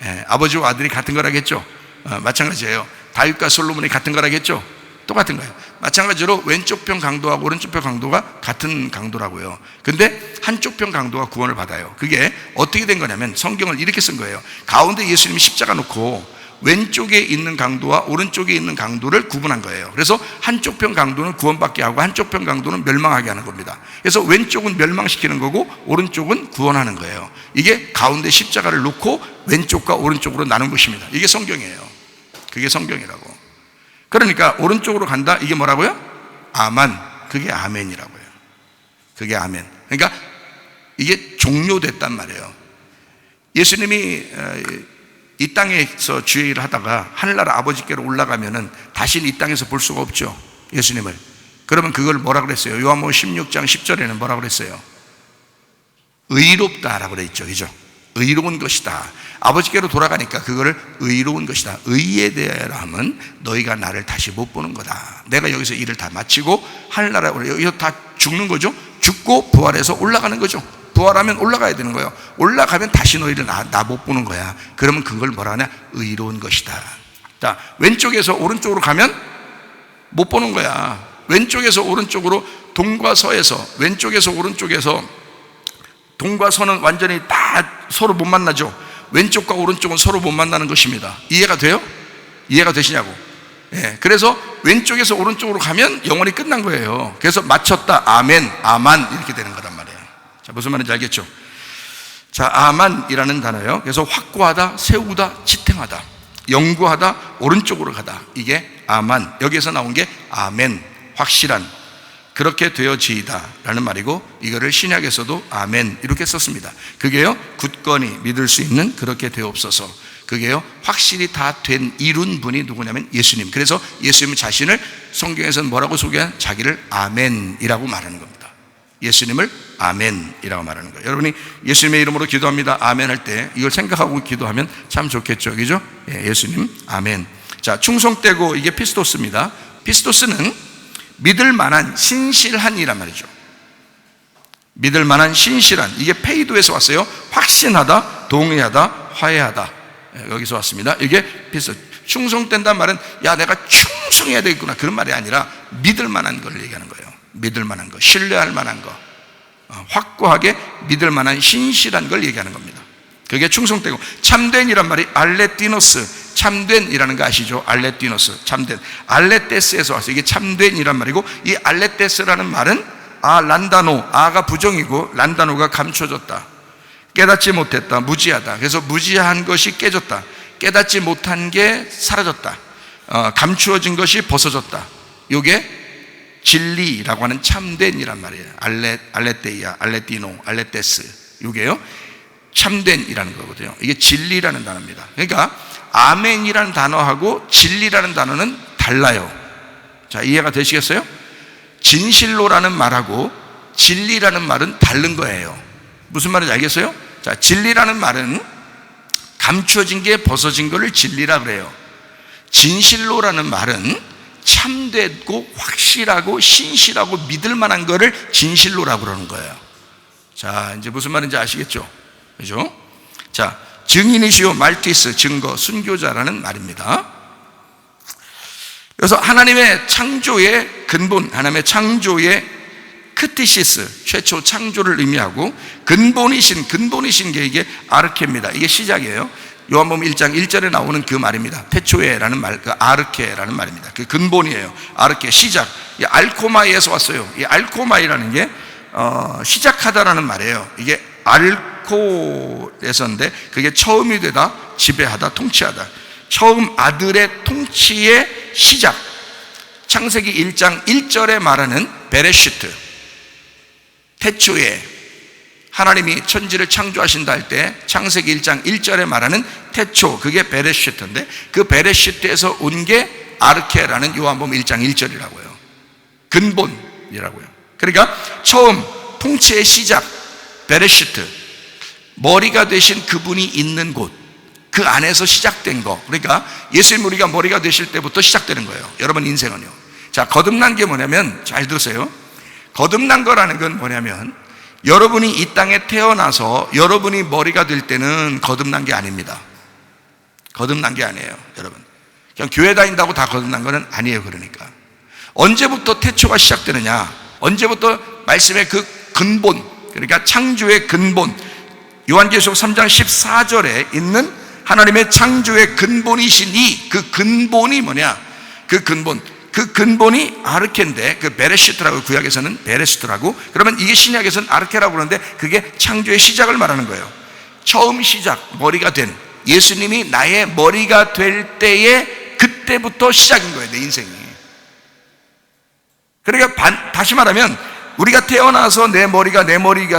예, 아버지와 아들이 같은 거라고 했죠. 마찬가지예요. 다윗과 솔로몬이 같은 거라고 했죠. 똑같은 거예요. 마찬가지로 왼쪽 편 강도하고 오른쪽 편 강도가 같은 강도라고요. 근데 한쪽 편 강도가 구원을 받아요. 그게 어떻게 된 거냐면 성경을 이렇게 쓴 거예요. 가운데 예수님이 십자가 놓고 왼쪽에 있는 강도와 오른쪽에 있는 강도를 구분한 거예요. 그래서 한쪽 편 강도는 구원받게 하고 한쪽 편 강도는 멸망하게 하는 겁니다. 그래서 왼쪽은 멸망시키는 거고 오른쪽은 구원하는 거예요. 이게 가운데 십자가를 놓고 왼쪽과 오른쪽으로 나눈 것입니다. 이게 성경이에요. 그게 성경이라고. 그러니까 오른쪽으로 간다, 이게 뭐라고요? 아만. 그게 아멘이라고요. 그게 아멘. 그러니까 이게 종료됐단 말이에요. 예수님이 이 땅에서 주의 일을 하다가 하늘나라 아버지께로 올라가면은 다시는 이 땅에서 볼 수가 없죠, 예수님을. 그러면 그걸 뭐라 그랬어요? 요한복음 16장 10절에는 뭐라 그랬어요? 의롭다라고 그랬죠. 그죠? 의로운 것이다. 아버지께로 돌아가니까 그거를 의로운 것이다. 의에 대함은 너희가 나를 다시 못 보는 거다. 내가 여기서 일을 다 마치고 하늘나라에 여기서 다 죽는 거죠. 죽고 부활해서 올라가는 거죠. 부활하면 올라가야 되는 거예요. 올라가면 다시 너희를 나 못 보는 거야. 그러면 그걸 뭐라 하냐? 의로운 것이다. 자, 왼쪽에서 오른쪽으로 가면 못 보는 거야. 왼쪽에서 오른쪽으로, 동과 서에서, 왼쪽에서 오른쪽에서, 동과 서는 완전히 다 서로 못 만나죠. 왼쪽과 오른쪽은 서로 못 만나는 것입니다. 이해가 돼요? 이해가 되시냐고. 예, 그래서 왼쪽에서 오른쪽으로 가면 영원히 끝난 거예요. 그래서 맞췄다, 아멘, 아만 이렇게 되는 거란 말이에요. 자, 무슨 말인지 알겠죠? 자, 아만이라는 단어예요. 그래서 확고하다, 세우다, 지탱하다, 영구하다, 오른쪽으로 가다. 이게 아만. 여기에서 나온 게 아멘, 확실한, 그렇게 되어지이다 라는 말이고, 이거를 신약에서도 아멘 이렇게 썼습니다. 그게요, 굳건히 믿을 수 있는, 그렇게 되옵소서. 그게요, 확실히 다 된, 이룬 분이 누구냐면 예수님. 그래서 예수님 자신을 성경에서는 뭐라고 소개한? 자기를 아멘이라고 말하는 겁니다. 예수님을 아멘이라고 말하는 거예요. 여러분이 예수님의 이름으로 기도합니다 아멘 할 때 이걸 생각하고 기도하면 참 좋겠죠, 그죠? 예수님 아멘. 자, 충성되고 이게 피스토스입니다. 피스토스는 믿을 만한 신실한이란 말이죠. 믿을 만한 신실한, 이게 페이도에서 왔어요. 확신하다, 동의하다, 화해하다, 여기서 왔습니다. 이게 피스토스. 충성된다는 말은 야 내가 충성해야 되겠구나 그런 말이 아니라 믿을 만한 걸 얘기하는 거예요. 믿을 만한 거, 신뢰할 만한 거, 확고하게 믿을 만한 신실한 걸 얘기하는 겁니다. 그게 충성되고, 참된이란 말이 알레티노스, 참된이라는 거 아시죠? 알레티노스, 참된. 알레테스에서 왔어요. 이게 참된이란 말이고, 이 알레테스라는 말은 란다노, 아가 부정이고 란다노가 감춰졌다, 깨닫지 못했다, 무지하다. 그래서 무지한 것이 깨졌다, 깨닫지 못한 게 사라졌다, 감추어진 것이 벗어졌다. 이게 진리라고 하는 참된이란 말이에요. 알레테이아, 알레티노, 알레테스, 이게요 참된이라는 거거든요. 이게 진리라는 단어입니다. 그러니까 아멘이라는 단어하고 진리라는 단어는 달라요. 자, 이해가 되시겠어요? 진실로라는 말하고 진리라는 말은 다른 거예요. 무슨 말인지 알겠어요? 자, 진리라는 말은 감추어진 게 벗어진 거를 진리라 그래요. 진실로라는 말은 참되고 확실하고 신실하고 믿을 만한 거를 진실로라고 그러는 거예요. 자, 이제 무슨 말인지 아시겠죠? 그죠? 자, 증인이시요 말티스, 증거, 순교자라는 말입니다. 그래서 하나님의 창조의 근본, 하나님의 창조의 크티시스, 최초 창조를 의미하고, 근본이신 게 이게 아르케입니다. 이게 시작이에요. 요한복음 1장 1절에 나오는 그 말입니다. 태초에라는 말, 그 아르케라는 말입니다. 그 근본이에요. 아르케, 시작. 이 알코마이에서 왔어요. 이 알코마이라는 게 시작하다라는 말이에요. 이게 알코에서인데 그게 처음이 되다, 지배하다, 통치하다. 처음 아들의 통치의 시작. 창세기 1장 1절에 말하는 베레시트, 태초에 하나님이 천지를 창조하신다 할 때 창세기 1장 1절에 말하는 태초, 그게 베레시트인데 그 베레시트에서 온 게 아르케라는 요한복음 1장 1절이라고요. 근본이라고요. 그러니까 처음 통치의 시작, 베레시트, 머리가 되신 그분이 있는 곳, 그 안에서 시작된 거. 그러니까 예수님 우리가 머리가 되실 때부터 시작되는 거예요. 여러분 인생은요. 자, 거듭난 게 뭐냐면, 잘 들으세요. 거듭난 거라는 건 뭐냐면, 여러분이 이 땅에 태어나서 여러분이 머리가 될 때는 거듭난 게 아닙니다. 거듭난 게 아니에요, 여러분. 그냥 교회 다닌다고 다 거듭난 거는 아니에요. 그러니까 언제부터 태초가 시작되느냐, 언제부터 말씀의 그 근본, 그러니까 창조의 근본, 요한계시록 3장 14절에 있는 하나님의 창조의 근본이시니, 그 근본이 뭐냐, 그 근본이 아르케인데, 그 베레시트라고, 구약에서는 베레시트라고, 그러면 이게 신약에서는 아르케라고 그러는데 그게 창조의 시작을 말하는 거예요. 처음 시작, 머리가 된 예수님이 나의 머리가 될 때에 그때부터 시작인 거예요, 내 인생이. 그러니까 다시 말하면 우리가 태어나서 내 머리가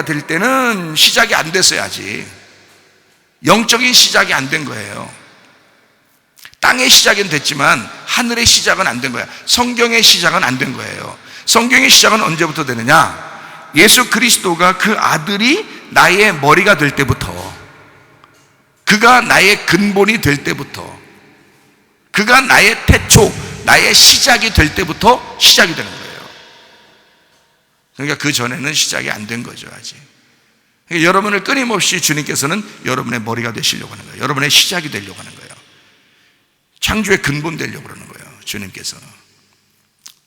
될 때는 시작이 안 됐어요. 아직 영적인 시작이 안 된 거예요. 땅의 시작은 됐지만 하늘의 시작은 안 된 거야. 성경의 시작은 안 된 거예요. 성경의 시작은 언제부터 되느냐, 예수 그리스도가 그 아들이 나의 머리가 될 때부터, 그가 나의 근본이 될 때부터, 그가 나의 태초, 나의 시작이 될 때부터 시작이 되는 거예요. 그러니까 그 전에는 시작이 안 된 거죠, 아직. 그러니까 여러분을 끊임없이 주님께서는 여러분의 머리가 되시려고 하는 거예요. 여러분의 시작이 되려고 하는 거예요. 창조의 근본 되려고 그러는 거예요, 주님께서.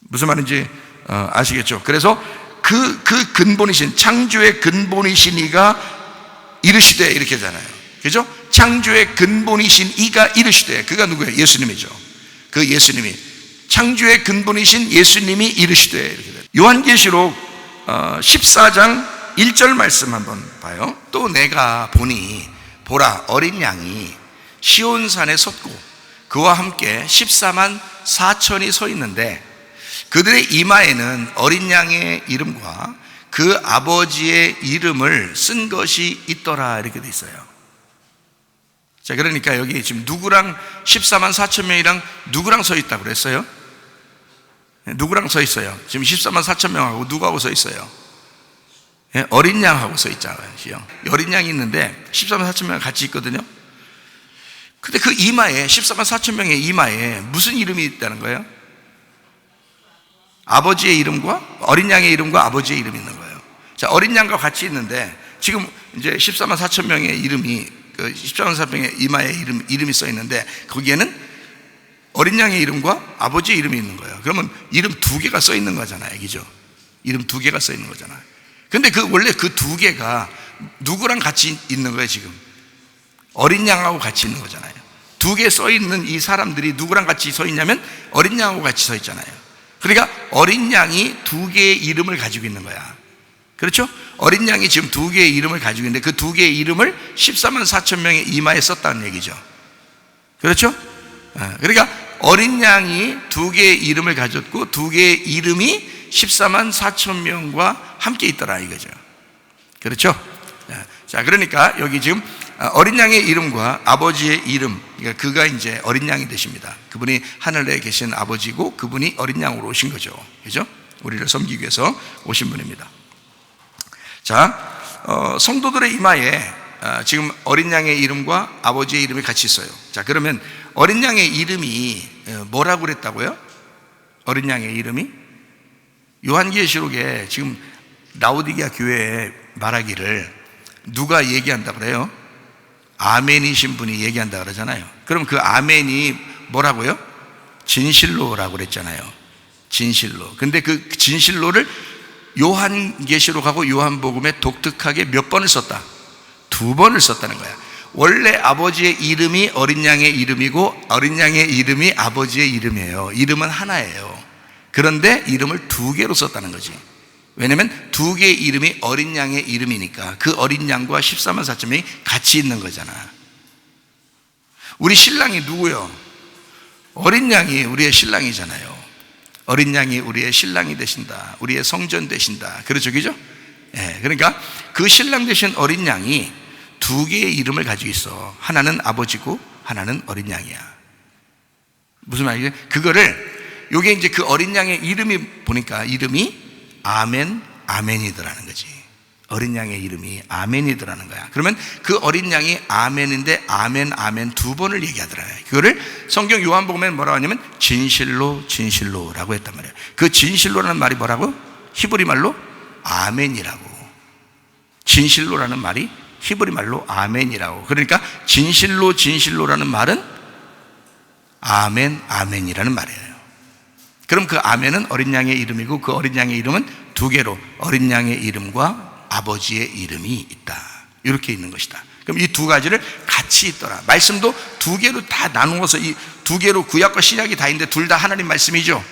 무슨 말인지 아시겠죠? 그래서 그 근본이신, 창조의 근본이신 이가 이르시되, 이렇게 하잖아요. 그죠? 창조의 근본이신 이가 이르시되, 그가 누구예요? 예수님이죠. 그 예수님이, 창조의 근본이신 예수님이 이르시되, 이렇게 돼요. 요한계시록 14장 1절 말씀 한번 봐요. 또 내가 보니, 보라, 어린 양이 시온산에 섰고 그와 함께 14만 4천이 서 있는데 그들의 이마에는 어린 양의 이름과 그 아버지의 이름을 쓴 것이 있더라, 이렇게 돼 있어요. 자, 그러니까 여기 지금 누구랑 14만 4천 명이랑 누구랑 서 있다고 그랬어요? 누구랑 서 있어요? 지금 14만 4천 명하고 누구하고 서 있어요? 예? 어린 양하고 써 있잖아요. 어린 양이 있는데 14만 4천 명 같이 있거든요. 근데 그 이마에 14만 4천 명의 이마에 무슨 이름이 있다는 거예요? 아버지의 이름과 어린 양의 이름과 아버지의 이름이 있는 거예요. 자, 어린 양과 같이 있는데 지금 이제 14만 4천 명의 이름이 14만 4천 명의 이마에 이름이 써 있는데 거기에는 어린 양의 이름과 아버지의 이름이 있는 거예요. 그러면 이름 두 개가 써 있는 거잖아요. 그죠? 이름 두 개가 써 있는 거잖아요. 근데 원래 그 두 개가 누구랑 같이 있는 거예요, 지금? 어린 양하고 같이 있는 거잖아요. 두 개 써 있는 이 사람들이 누구랑 같이 서 있냐면 어린 양하고 같이 서 있잖아요. 그러니까 어린 양이 두 개의 이름을 가지고 있는 거야. 그렇죠? 어린 양이 지금 두 개의 이름을 가지고 있는데 그 두 개의 이름을 14만 4천 명의 이마에 썼다는 얘기죠. 그렇죠? 그러니까 어린 양이 두 개의 이름을 가졌고 두 개의 이름이 14만 4천 명과 함께 있더라 이거죠. 그렇죠? 자, 그러니까 여기 지금 어린 양의 이름과 아버지의 이름, 그러니까 그가 이제 어린 양이 되십니다. 그분이 하늘에 계신 아버지고 그분이 어린 양으로 오신 거죠. 그죠? 우리를 섬기기 위해서 오신 분입니다. 자, 성도들의 이마에 지금 어린 양의 이름과 아버지의 이름이 같이 있어요. 자, 그러면 어린 양의 이름이 뭐라고 그랬다고요? 어린 양의 이름이? 요한계시록에 지금 라오디게아 교회에 말하기를 누가 얘기한다 그래요? 아멘이신 분이 얘기한다 그러잖아요. 그럼 그 아멘이 뭐라고요? 진실로라고 그랬잖아요. 진실로. 근데 그 진실로를 요한계시록하고 요한복음에 독특하게 몇 번을 썼다? 두 번을 썼다는 거야. 원래 아버지의 이름이 어린 양의 이름이고 어린 양의 이름이 아버지의 이름이에요. 이름은 하나예요. 그런데 이름을 두 개로 썼다는 거지. 왜냐면 두 개의 이름이 어린 양의 이름이니까 그 어린 양과 14만 4천 명이 같이 있는 거잖아. 우리 신랑이 누구요? 어린 양이 우리의 신랑이잖아요. 어린 양이 우리의 신랑이 되신다. 우리의 성전 되신다. 그렇죠, 그죠? 예, 그러니까 그 신랑 되신 어린 양이 두 개의 이름을 가지고 있어. 하나는 아버지고 하나는 어린 양이야. 무슨 말이지? 그거를 요게 이제 그 어린 양의 이름이 보니까 이름이 아멘, 아멘이더라는 거지. 어린 양의 이름이 아멘이더라는 거야. 그러면 그 어린 양이 아멘인데 아멘, 아멘 두 번을 얘기하더라고요. 그거를 성경 요한복음에는 뭐라고 하냐면 진실로, 진실로라고 했단 말이에요. 그 진실로라는 말이 뭐라고? 히브리 말로 아멘이라고. 진실로라는 말이 히브리 말로 아멘이라고. 그러니까 진실로, 진실로라는 말은 아멘, 아멘이라는 말이에요. 그럼 그 아멘은 어린 양의 이름이고 그 어린 양의 이름은 두 개로 어린 양의 이름과 아버지의 이름이 있다. 이렇게 있는 것이다. 그럼 이 두 가지를 같이 있더라. 말씀도 두 개로 다 나누어서 이 두 개로 구약과 신약이 다 있는데 둘 다 하나님 말씀이죠.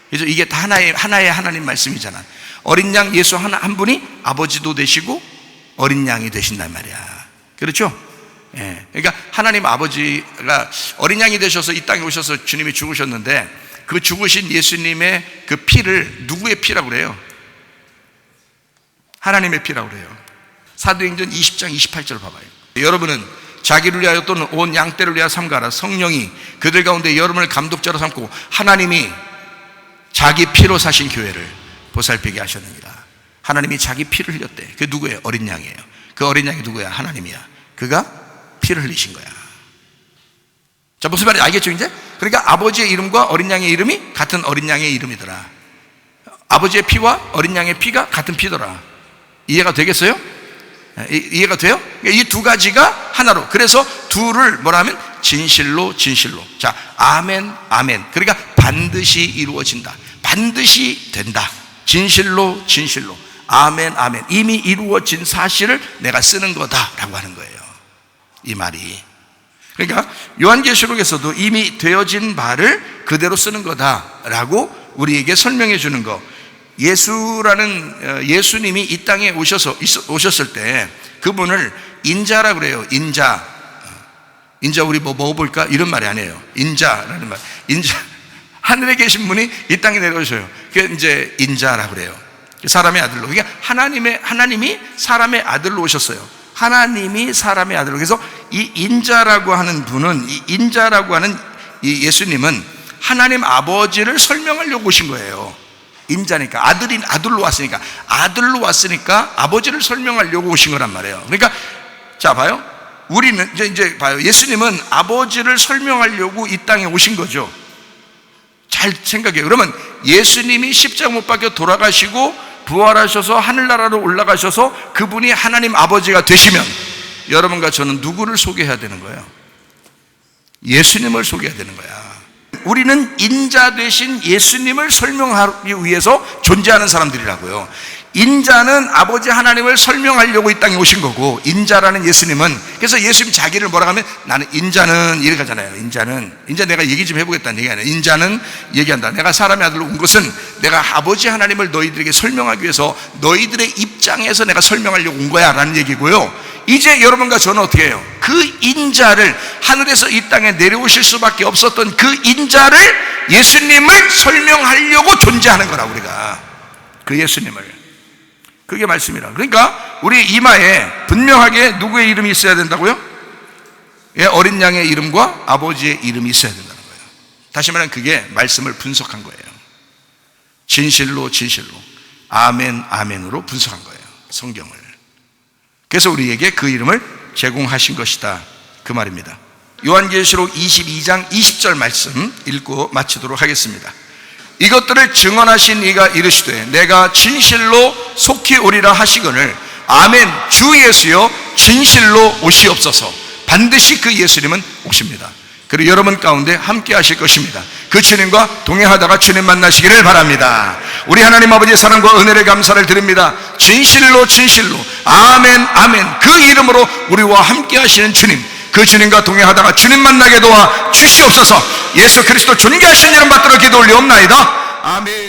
그래서 이게 다 하나의 하나님 말씀이잖아. 어린 양 예수 한 분이 아버지도 되시고 어린 양이 되신단 말이야. 그렇죠? 예. 그러니까 하나님 아버지가 어린 양이 되셔서 이 땅에 오셔서 주님이 죽으셨는데 그 죽으신 예수님의 그 피를 누구의 피라고 그래요? 하나님의 피라고 그래요. 사도행전 20장 28절 봐봐요. 여러분은 자기를 위하여 또는 온 양떼를 위하여 삼가라. 성령이 그들 가운데 여러분을 감독자로 삼고 하나님이 자기 피로 사신 교회를 보살피게 하셨느니라. 하나님이 자기 피를 흘렸대. 그게 누구예요? 어린 양이에요. 그 어린 양이 누구야? 하나님이야. 그가 피를 흘리신 거야. 자, 무슨 말인지 알겠죠 이제? 그러니까 아버지의 이름과 어린 양의 이름이 같은 어린 양의 이름이더라. 아버지의 피와 어린 양의 피가 같은 피더라. 이해가 되겠어요? 이해가 돼요? 이 두 가지가 하나로. 그래서 둘을 뭐라 하면 진실로, 진실로. 자, 아멘, 아멘. 그러니까 반드시 이루어진다. 반드시 된다. 진실로, 진실로. 아멘, 아멘. 이미 이루어진 사실을 내가 쓰는 거다라고 하는 거예요. 이 말이. 그러니까 요한계시록에서도 이미 되어진 바를 그대로 쓰는 거다라고 우리에게 설명해 주는 거. 예수님이 이 땅에 오셨을 때 그분을 인자라고 그래요. 인자 우리 뭐 먹어볼까? 이런 말이 아니에요. 인자라는 말. 인자. 하늘에 계신 분이 이 땅에 내려오셔요. 그게 이제 인자라고 그래요. 사람의 아들로. 그러니까 하나님이 사람의 아들로 오셨어요. 하나님이 사람의 아들로. 그래서 이 인자라고 하는 분은, 이 인자라고 하는 이 예수님은 하나님 아버지를 설명하려고 오신 거예요. 인자니까, 아들로 왔으니까 아버지를 설명하려고 오신 거란 말이에요. 그러니까 자 봐요, 우리는 이제 봐요, 예수님은 아버지를 설명하려고 이 땅에 오신 거죠. 잘 생각해요. 그러면 예수님이 십자가 못 박혀 돌아가시고 부활하셔서 하늘나라로 올라가셔서 그분이 하나님 아버지가 되시면 여러분과 저는 누구를 소개해야 되는 거예요? 예수님을 소개해야 되는 거야. 우리는 인자 되신 예수님을 설명하기 위해서 존재하는 사람들이라고요. 인자는 아버지 하나님을 설명하려고 이 땅에 오신 거고, 인자라는 예수님은, 그래서 예수님 자기를 뭐라고 하면 나는 인자는 이렇게 하잖아요. 인자 내가 얘기 좀 해보겠다는 얘기 아니에요. 인자는 얘기한다. 내가 사람의 아들로 온 것은 내가 아버지 하나님을 너희들에게 설명하기 위해서 너희들의 입장에서 내가 설명하려고 온 거야 라는 얘기고요. 이제 여러분과 저는 어떻게 해요? 그 인자를, 하늘에서 이 땅에 내려오실 수밖에 없었던 그 인자를, 예수님을 설명하려고 존재하는 거라, 우리가. 그 예수님을. 그게 말씀이라. 그러니까 우리 이마에 분명하게 누구의 이름이 있어야 된다고요? 예, 어린 양의 이름과 아버지의 이름이 있어야 된다는 거예요. 다시 말하면 그게 말씀을 분석한 거예요. 진실로 아멘 아멘으로 분석한 거예요, 성경을. 그래서 우리에게 그 이름을 제공하신 것이다, 그 말입니다. 요한계시록 22장 20절 말씀 읽고 마치도록 하겠습니다. 이것들을 증언하신 이가 이르시되 내가 진실로 속히 오리라 하시거늘 아멘, 주 예수여 진실로 오시옵소서. 반드시 그 예수님은 오십니다. 그리고 여러분 가운데 함께 하실 것입니다. 그 주님과 동행하다가 주님 만나시기를 바랍니다. 우리 하나님 아버지의 사랑과 은혜를 감사를 드립니다. 진실로 아멘 아멘, 그 이름으로 우리와 함께 하시는 주님, 그 주님과 동행하다가 주님 만나게 도와 주시옵소서. 예수 그리스도 존귀하신 이름 받들어 기도 올리옵나이다. 아멘.